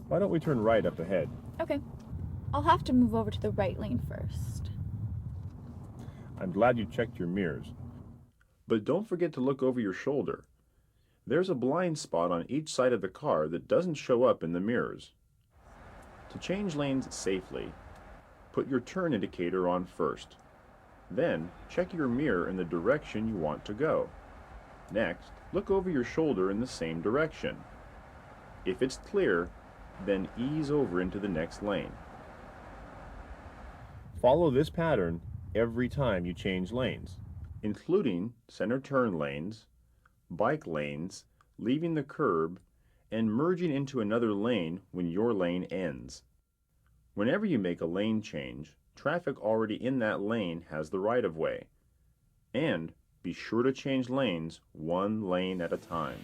Why don't we turn right up ahead? Okay. I'll have to move over to the right lane first. I'm glad you checked your mirrors. But don't forget to look over your shoulder. There's a blind spot on each side of the car that doesn't show up in the mirrors. To change lanes safely, put your turn indicator on first. Then, check your mirror in the direction you want to go. Next, look over your shoulder in the same direction. If it's clear, then ease over into the next lane. Follow this pattern every time you change lanes, including center turn lanes, bike lanes, leaving the curb, and merging into another lane when your lane ends. Whenever you make a lane change, traffic already in that lane has the right of way. And be sure to change lanes one lane at a time.